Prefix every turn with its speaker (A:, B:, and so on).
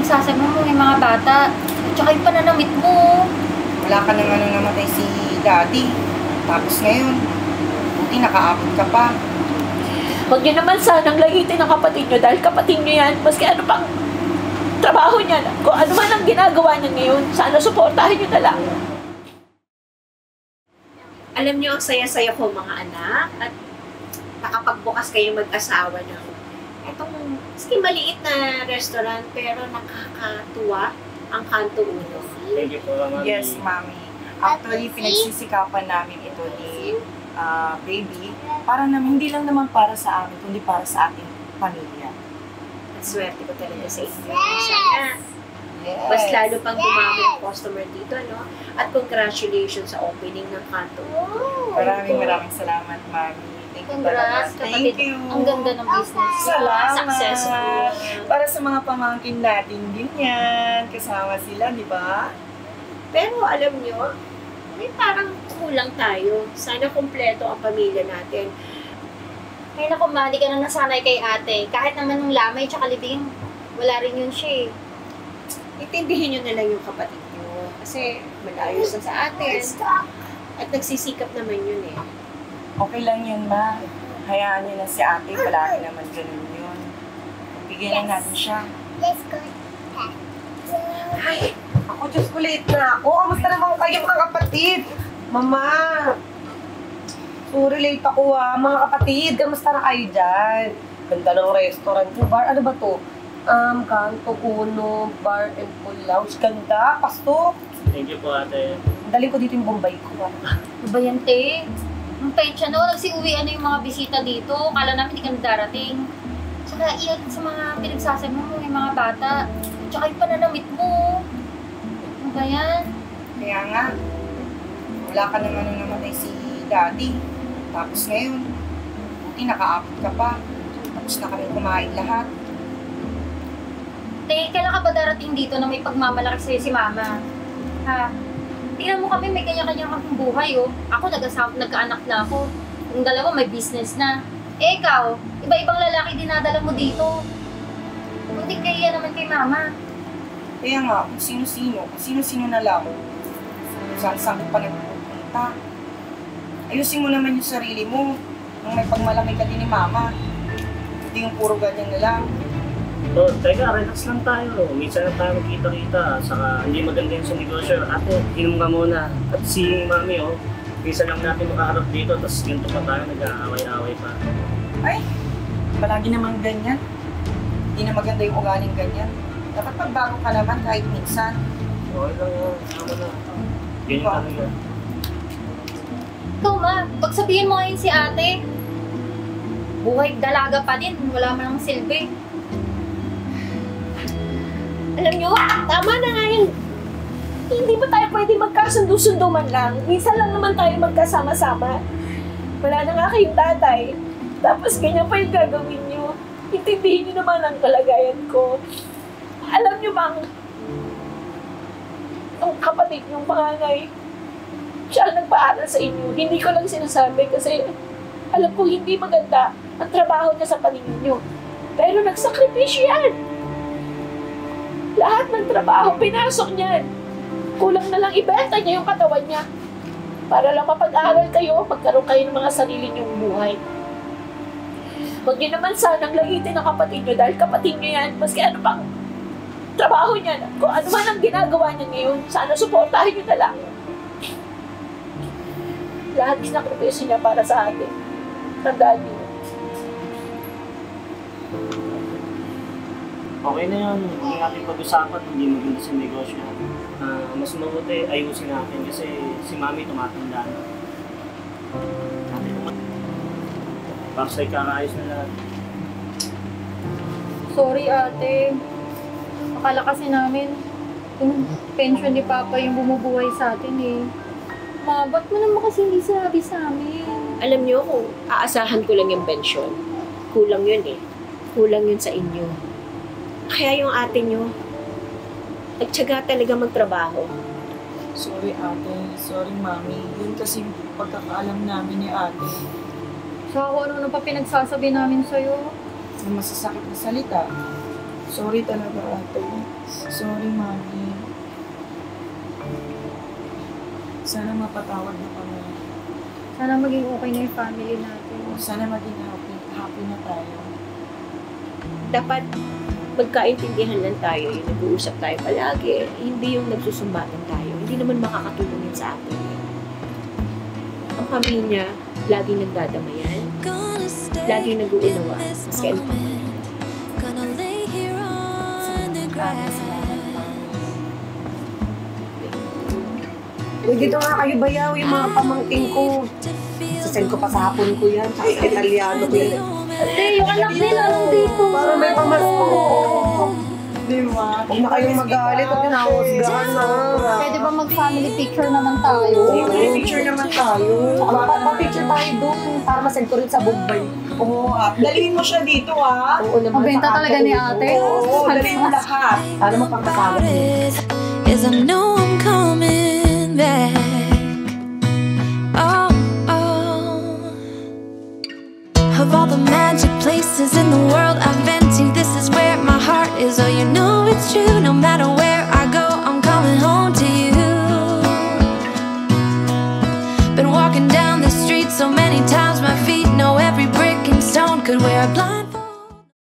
A: pinagsasama mo yung mga bata. At saka yung pananamit mo.
B: Wala ka nang namatay si Daddy. Tapos ngayon, buti nakaabot ka pa.
C: Huwag niyo naman sanang lagitin ang kapatid niyo dahil kapatid niyo yan. Maski ano pang trabaho niya, kung ano man ang ginagawa niya ngayon, sana suportahin niyo na lang.
D: Alam niyo, ang saya-saya ko mga anak at nakapagbukas kayo mag-asawa ng itong maski maliit na restaurant pero nakakatuwa ang Kanto Uno.
E: Thank you po, Mami.
B: Yes, Mami. Actually, pinagsisikapan namin ito ni Baby para naman, hindi lang naman para sa amin, kundi para sa ating pamilya.
D: At swerte ko talaga sa inyo. Sana mas lalo pang dumami ang customer dito, no? At congratulations sa opening ng Kanto Uno.
B: Maraming salamat, Mami. Thank you.
A: Congrats, kapatid.
B: Thank you.
A: Ang ganda ng business.
B: Salamat.
A: Successful.
B: Para sa mga pamangkin natin din yan. Kasama sila, di ba?
D: Pero alam nyo, may parang kulang tayo. Sana kumpleto ang pamilya natin.
A: Ay naku, Ma, di ka na nasanay kay ate. Kahit naman nung lamay tsaka libing, wala rin yun siya eh.
D: Itindihin nyo na lang yung kapatid nyo. Kasi malayo sa atin. At nagsisikap naman yun eh.
B: Okay lang yun, Ma. Hayaan niyo na si ate. Palagi naman ganun yun. Bigyan na natin siya.
F: Let's go.
B: Ay, ako, Diyos ko, late na ako. Kamusta naman kayo, mga kapatid? Mama! Sorry, late ako mga kapatid. Kamusta na kayo dyan? Ganda ng restaurant yung bar. Ano ba to? Kanto Uno, Bar and Pool Lounge. Ganda, pasto.
E: Thank you po, ate.
B: Daling ko dito yung Bombay ko.
A: Ano ba yan, te? Ang pensya no, nagsiuwian na yung mga bisita dito. Kala namin hindi ka na darating. Saka iyak sa mga pinagsasama mo, yung mga bata. At saka yung pananamit mo. Ano ba yan?
B: Kaya nga, wala ka naman nung namatay si Daddy. Tapos ngayon, buti nakaabot ka pa. Tapos na kami kumain lahat.
A: Te, kailan ka ba darating dito na may pagmamalaki sa'yo si Mama? Ha? Tingnan mo kami, may kanya-kanya kaming buhay, oh. Ako, nagkaanak na ako. Yung dalawa, may business na. Eh, ikaw, iba-ibang lalaki dinadala mo dito. Hindi kaya naman kay Mama.
B: Kaya nga, kung sino-sino na lang. Saan pa nagpupunta. Ayusin mo naman yung sarili mo. Nung may pagmalaki ka din ni Mama. Hindi yung puro ganyan na lang.
E: So, teka, relax lang tayo. Minsan na tayo magkita-kita. Saka hindi maganda yung sa negosyo. Ate, inom ka muna. At si Mami, minsan lang natin makaharap dito. Tapos ganito pa tayo, nag-aaway-aaway pa.
B: Ay, palagi naman ganyan. Hindi na maganda yung ugaling ganyan. Dapat magbago ka naman kahit minsan.
E: Okay lang yan. Tama na. Ganyan talaga.
A: Ikaw, Ma, pagsabihin mo ngayon si ate, buhay dalaga pa din, wala man ang silbi.
C: Alam niyo, tama na nga yun. Hindi ba tayo pwede magkasundo-sundo man lang? Minsan lang naman tayo magkasama-sama. Wala na nga kayong tatay. Tapos ganyan pa yung gagawin niyo. Intindihin niyo naman ang kalagayan ko. Alam niyo bang, ang kapatid niyong panganay, siya ang nagpaaral sa inyo. Hindi ko lang sinasabi kasi alam ko hindi maganda ang trabaho niya sa paningin niyo. Pero nagsakripisyo yan. Lahat ng trabaho, pinasok niyan. Kulang na lang ibenta niya yung katawan niya. Para lang mapag-aral kayo, magkaroon kayo ng mga sarili niyong buhay. Huwag niyo naman sanang lahitin ang kapatid niyo dahil kapatid niyo yan. Maski ano pang trabaho niya, kung ano man ang ginagawa niya ngayon, sana suportahin niyo na lang. Lahat sinakripisyo niya para sa atin. Tandaan niyo.
E: Okay na yun. Hindi natin pag-usapan, hindi maganda sa negosyo. Mas mabuti ayusin natin kasi si Mami tumatanda na. Para sa'yo kakaayos na lahat.
A: Sorry, ate. Akala kasi namin, yung pension ni Papa yung bumubuhay sa atin eh. Ma, ba't mo naman kasi hindi sinabi sa amin?
D: Alam niyo, kung aasahan ko lang yung pensyon, kulang yun eh. Kulang yun sa inyo. Kaya yung ate niyo, nagtiyaga talaga magtrabaho.
B: Sorry ate, sorry mami. Yun kasi pagkakaalam namin ni ate.
A: Sa ako, ano pa pinagsasabi namin sa'yo?
B: Ang masasakit na salita. Sorry talaga, ate. Sorry, mami. Sana mapatawad na kami.
A: Sana maging okay na yung family natin.
B: Sana maging happy na tayo.
D: Dapat magkaintindihan lang tayo, yung nag-uusap tayo palagi, hindi yung nagsusumbatan tayo. Hindi naman makakatulong yun sa atin. Ang pamilya, laging nagdadamayan, laging nag-uunawa, mas kailan pa man.
F: Uy, dito nga kayo bayaw yung mga pamangking ko. Sasend ko pa sa hapon ko yan. Sa Italiano ko yan.
A: Ate, yung anak nila nandito.
F: Para may pamasko.
B: Di ba?
F: Huwag na kayong magalit at tinahusgahan na.
A: Pwede ba mag-family picture naman tayo?
B: Picture naman tayo.
F: Pa-picture tayo doon para masend ko rin sa Bombay.
B: Oo, dalhin mo siya dito, ah.
F: Oo naman.
A: Mabenta
F: sa
A: talaga
F: ate.
A: ni ate.
B: Oo, dalhin mo lahat.
F: Para mapagkasama mo.
G: Is I know I'm coming back. Oh, oh. Of all the magic places in the world I've been to, this is where my heart is. Oh, you know it's true. No matter where I go, I'm coming home to you. Been walking down the street so many times, my feet know every brick and stone could wear a blind.